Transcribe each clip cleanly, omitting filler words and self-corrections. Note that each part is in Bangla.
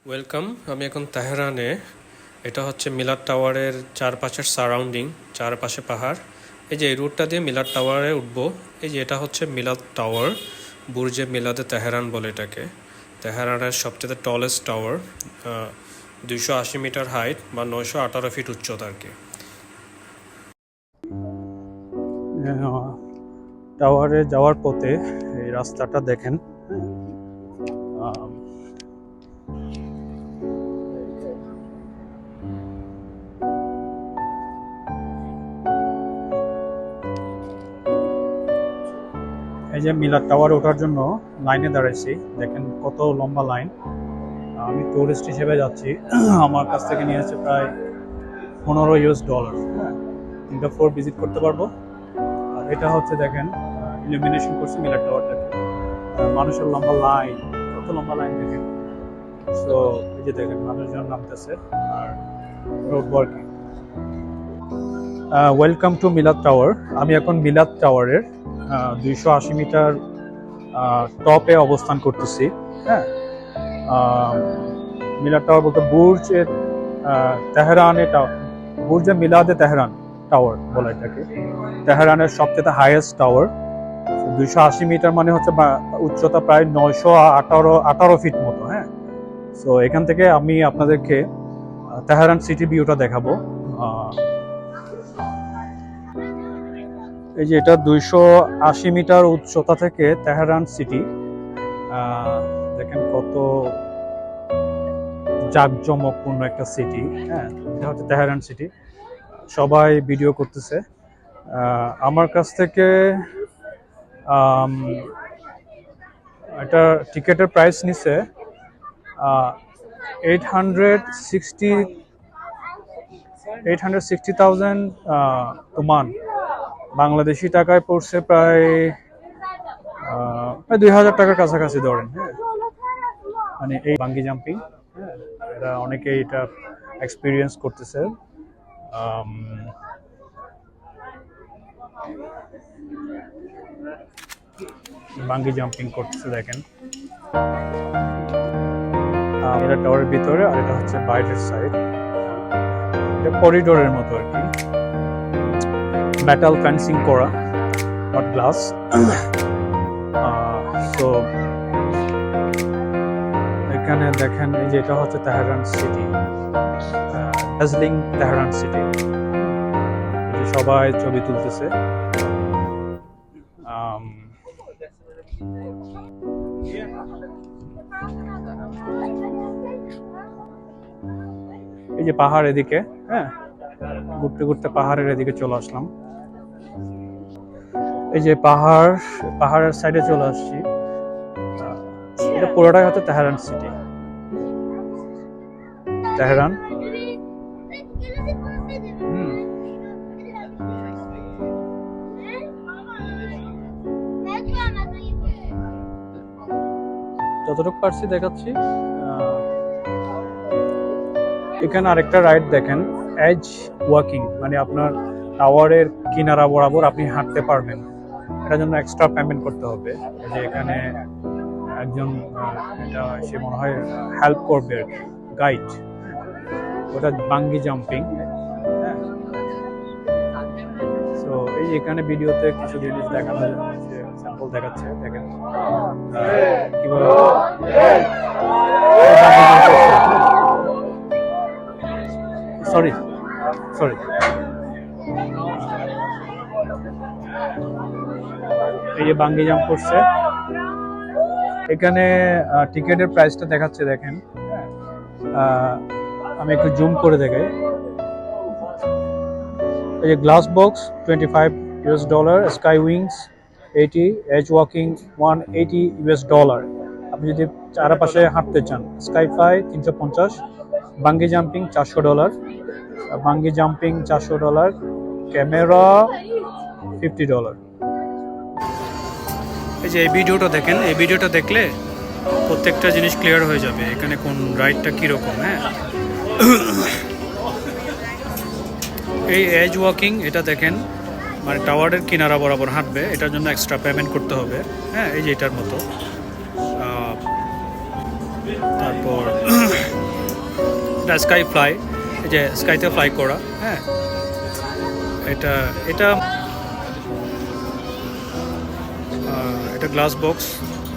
ওয়েলকাম। আমি এখন তেহরানে। এটা হচ্ছে মিলাদ টাওয়ারের চারপাশের সারাউন্ডিং, চারপাশে পাহাড়। এই যে এই রুটটা দিয়ে মিলাদ টাওয়ারে উঠবো। এই যে এটা হচ্ছে মিলাদ টাওয়ার, বুর্জে মিলাদে তেহরান বলে এটাকে। তেহরানের সবচেয়ে টলেস্ট টাওয়ার, 280 মিটার হাইট বা 918 ফিট উচ্চতা আর কি। টাওয়ারে যাওয়ার পথে এই রাস্তাটা দেখেন। এই যে মিলাদ টাওয়ারে ওঠার জন্য লাইনে দাঁড়াইছি, দেখেন কত লম্বা লাইন। আমি টুরিস্ট হিসেবে যাচ্ছি, আমার কাছ থেকে নিয়েছে প্রায় $15। হ্যাঁ, 3টা ফ্লোর ভিজিট করতে পারবো। আর এটা হচ্ছে দেখেন ইলুমিনেশন করছে মিলাদ টাওয়ারটাকে। মানুষের লম্বা লাইন, কত লম্বা লাইন দেখেন। সো এই যে দেখেন মানুষজন নামতেছে আর রোড ওয়ার্কিং। ওয়েলকাম টু মিলাদ টাওয়ার। আমি এখন মিলাদ টাওয়ারের 280 মিটার টপে অবস্থান করতেছি। হ্যাঁ, মিলাদ টাওয়ার বলতে বুর্জে তেহরানে বুর্জে মিলাদে তেহরান টাওয়ার বলা এটাকে। তেহরানের সবচেয়ে হাইয়েস্ট টাওয়ার। 280 মিটার মানে হচ্ছে উচ্চতা প্রায় 918 ফিট মতো। হ্যাঁ, সো এখান থেকে আমি আপনাদেরকে তেহরান সিটি ভিউটা দেখাবো। এই যে এটা 280 মিটার উচ্চতা থেকে তেহরান সিটি। দেখেন কত জাঁকজমকপূর্ণ একটা সিটি। হ্যাঁ, এটা হচ্ছে তেহরান সিটি। সবাই ভিডিও করতেছে। আমার কাছ থেকে এটা টিকেটের প্রাইস নিছে 860,000 তোমান। বাংলাদেশি টাকায় পড়ছে প্রায় 2,000 টাকার কাছাকাছি ধরেন। হ্যাঁ, মানে এই বাঙ্গি জাম্পিং, এরা অনেকেই এটা এক্সপিরিয়েন্স করতেছে। বাঙ্গি জাম্পিং করতেছে দেখেন। এটা টাওয়ারের ভিতরে আর এটা হচ্ছে বাইরের সাইড। এটা করিডোরের মতো আর কি, মেটাল ফেন্সিং করা, নট গ্লাস। তো এখানে দেখেন এই যে এটা হচ্ছে Tehran city, Darjeeling Tehran city. সবাই ছবি তুলতেছে। এই যে পাহাড় এদিকে। হ্যাঁ, ঘুরতে ঘুরতে পাহাড়ের এদিকে চলে আসলাম। এই যে পাহাড়ের সাইডে চলে আসছি। এটা পুরোটাই হচ্ছে তেহরান সিটি। তেহরান যতটুকু পারছি দেখাচ্ছি। এখানে আরেকটা রাইড দেখেন, এজ ওয়াকিং, মানে আপনার টাওয়ারের কিনারা বরাবর আপনি হাঁটতে পারবেন। এটার জন্য এক্সট্রা পেমেন্ট করতে হবে। যে এখানে একজন এটা সে মনে হয় হেল্প করবে, গাইড। ওটা বাঙ্গি জাম্পিং। সো এই এখানে ভিডিওতে কিছু জিনিস দেখানো হচ্ছে, স্যাম্পল দেখাচ্ছে। দেখেন কিভাবে সরি এই যে বাঙ্গি জাম্প করছে। এখানে টিকেটের প্রাইসটা দেখাচ্ছে দেখেন। আমি একটু জুম করে দেখাই। এই যে glass box $25, sky wings 80, edge walking $180। আপনি যদি চারপাশে হাঁটতে চান, স্কাই ফ্লাই 350, বাঙ্গি জাম্পিং $400, বাঙ্গি জাম্পিং $400, ক্যামেরা $50। এই যে এই ভিডিওটা দেখেন, এই ভিডিওটা দেখলে প্রত্যেকটা জিনিস ক্লিয়ার হয়ে যাবে এখানে কোন রাইডটা কীরকম। হ্যাঁ, এই এজ ওয়াকিং এটা দেখেন, মানে টাওয়ারের কিনারা বরাবর হাঁটবে, এটার জন্য এক্সট্রা পেমেন্ট করতে হবে। হ্যাঁ, এই যে এটার মতো। তারপর স্কাই ফ্লাই, এই যে স্কাইতে ফ্লাই করা, হ্যাঁ এটা এটা এটা গ্লাস বক্স,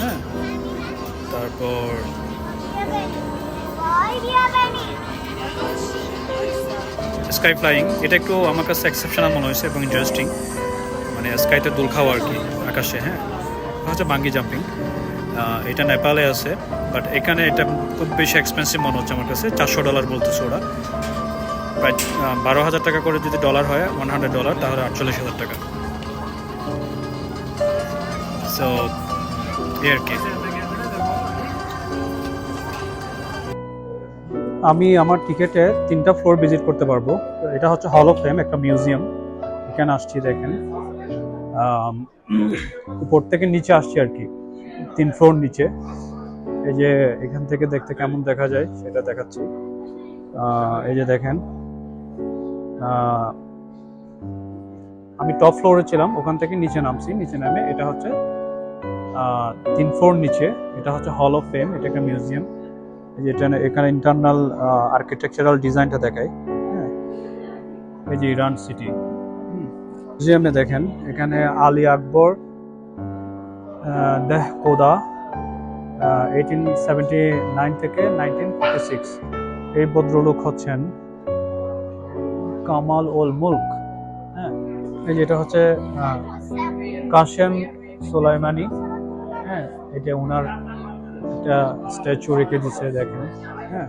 হ্যাঁ তারপর স্কাই ফ্লাইং, এটা একটু আমার কাছে এক্সেপশনাল মনে হয়েছে এবং ইন্টারেস্টিং, মানে স্কাইতে দোল খাওয়া আর কি আকাশে, হ্যাঁ হচ্ছে বাঙ্গি জাম্পিং। এটা নেপালে আছে, বাট এখানে এটা খুব বেশি এক্সপেন্সিভ মনে হচ্ছে আমার কাছে, $400 বলতেছে ওরা, প্রায় 12,000 টাকা করে যদি ডলার হয় $100, তাহলে 48,000 টাকা। সো এই আর কি। আমি আমার টিকেটে 3টা ফ্লোর ভিজিট করতে পারবো। এটা হচ্ছে হল অফ ফেম, একটা মিউজিয়াম। এখানে আসছি, দেখেন উপর থেকে নিচে আসছি আর কি, 3 ফ্লোর নিচে। এই যে এখান থেকে দেখতে কেমন দেখা যায় সেটা দেখাচ্ছি। এই যে দেখেন, আমি টপ ফ্লোরে ছিলাম, ওখান থেকে নিচে নামছি, নিচে নামে এটা হচ্ছে 3 ফ্লোর নিচে, এটা হচ্ছে হল অফ ফেম, এটা একটা মিউজিয়াম। যেটা এখানে ইন্টারনাল আর্কিটেকচারাল ডিজাইনটা দেখায়, হ্যাঁ এই যে ইরান সিটি মিউজিয়ামে দেখেন, এখানে আলী আকবর দেহ কোদা 1879 থেকে 1946, এই ভদ্রলোক হচ্ছেন কামাল উল মুলক, হ্যাঁ এই যেটা হচ্ছে কাশেম সোলাইমানি, হ্যাঁ এটা ওনার একটা স্ট্যাচু রেখে দিচ্ছে, দেখেন, হ্যাঁ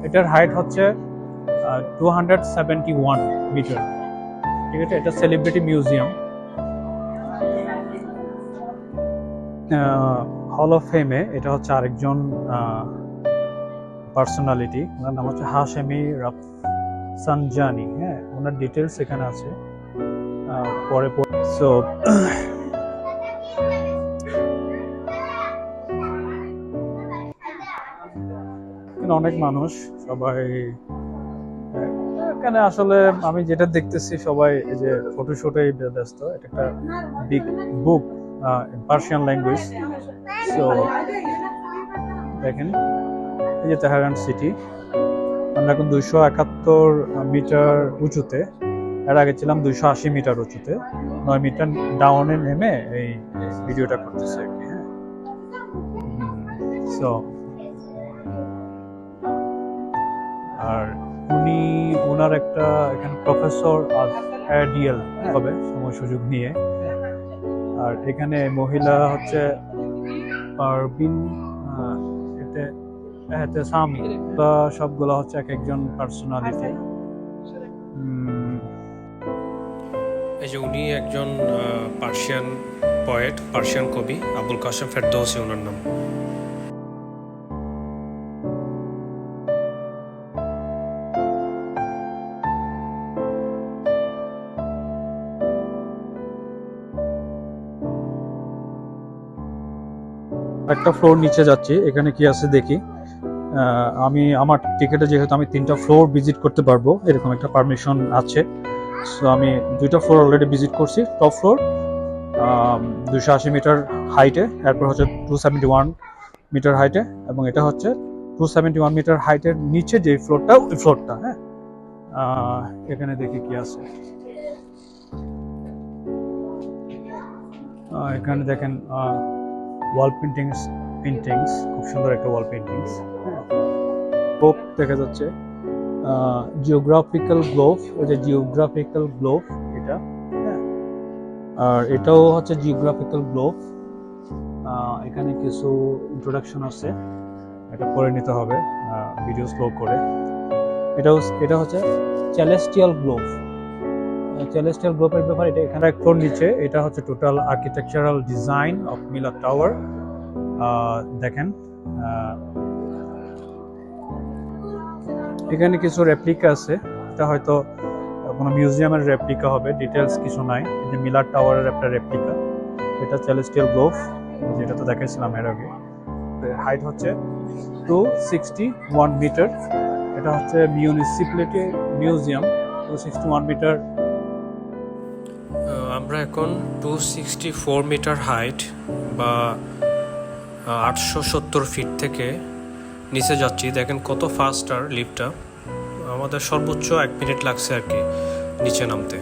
এটার হাইট হচ্ছে 271 মিটার, ঠিক আছে। এটা সেলিব্রিটি মিউজিয়াম। হল অফ ফেমে এটা হচ্ছে আরেকজন পার্সোনালিটি, ওনার নাম হচ্ছে হাশেমি রাফসানজানি, হ্যাঁ ওনার ডিটেলস এখানে আছে, পরে সো অনেক মানুষ, সবাই এখানে আসলে আমি যেটা দেখতেছি সবাই এই যে ফটোশুটে ব্যস্ত। এটা একটা বিগ বুক পার্সিয়ান ল্যাঙ্গুয়েজ। সো দেখেন এই যে তেহরান সিটি, আমরা এখন 271 মিটার উঁচুতে, এর আগে ছিলাম 280 মিটার উঁচুতে, 9 মিটার ডাউনে নেমে এই ভিডিওটা করতেছে আর কি, হ্যাঁ সো আর উনি ওনার একটা এখানে প্রফেসর ডিএল হবে সময় সুযোগ নিয়ে। আর এখানে মহিলা হচ্ছে পারবিন এতে সামি, সবগুলো হচ্ছে এক একজন পার্সোনালিটি। এই যে উনি একজন পার্সিয়ান পয়েট, পার্সিয়ান কবি, আবুল কাসেম ফেরদৌসি ওনার নাম। একটা ফ্লোর নিচে যাচ্ছি, এখানে কি আছে দেখি। আমি আমার টিকেটে যেহেতু আমি 3টা ফ্লোর ভিজিট করতে পারবো এরকম একটা পারমিশন আছে, সো আমি 2টা ফ্লোর অলরেডি ভিজিট করছি। টপ ফ্লোর 280 মিটার হাইটে, এরপর হচ্ছে 271 মিটার হাইটে, এবং এটা হচ্ছে 271 মিটার হাইটের নিচে যে ফ্লোরটা, ওই ফ্লোরটা, হ্যাঁ এখানে দেখি কি আছে। এখানে দেখেন ওয়াল পেন্টিংস, খুব সুন্দর একটা ওয়াল পেন্টিংস, হ্যাঁ গ্লোব দেখা যাচ্ছে, জিওগ্রাফিক্যাল গ্লোব, ওই যে জিওগ্রাফিক্যাল গ্লোব এটা, হ্যাঁ আর এটাও হচ্ছে জিওগ্রাফিক্যাল গ্লোব। এখানে কিছু ইন্ট্রোডাকশন আছে, এটা পড়ে নিতে হবে ভিডিও স্লো করে। এটা হচ্ছে সেলেস্টিয়াল গ্লোব, সেলেস্টিয়াল গ্লোবের ব্যাপারে। এটা এখানে এক ফ্লোর নিচে, এটা হচ্ছে টোটাল আর্কিটেকচারাল ডিজাইন অফ মিলাদ টাওয়ার। দেখেন এখানে কিছু রেপ্লিকা আছে, এটা হয়তো কোনো মিউজিয়ামের রেপ্লিকা হবে, ডিটেলস কিছু নাই। এই যে মিলাদ টাওয়ারের একটা রেপ্লিকা, এটা সেলেস্টিয়াল গ্লোব, যেটা তো দেখাইছিলাম এর আগে। হাইট হচ্ছে 261 মিটার। এটা হচ্ছে মিউনিসিপ্যালিটি মিউজিয়াম, 261 মিটার। আমরা এখন 264 মিটার হাইট বা 870 ফিট থেকে নিচে যাচ্ছি। দেখেন কত ফাস্ট আর লিফটটা, আমাদের সর্বোচ্চ 1 মিনিট লাগছে আর কি নিচে নামতে।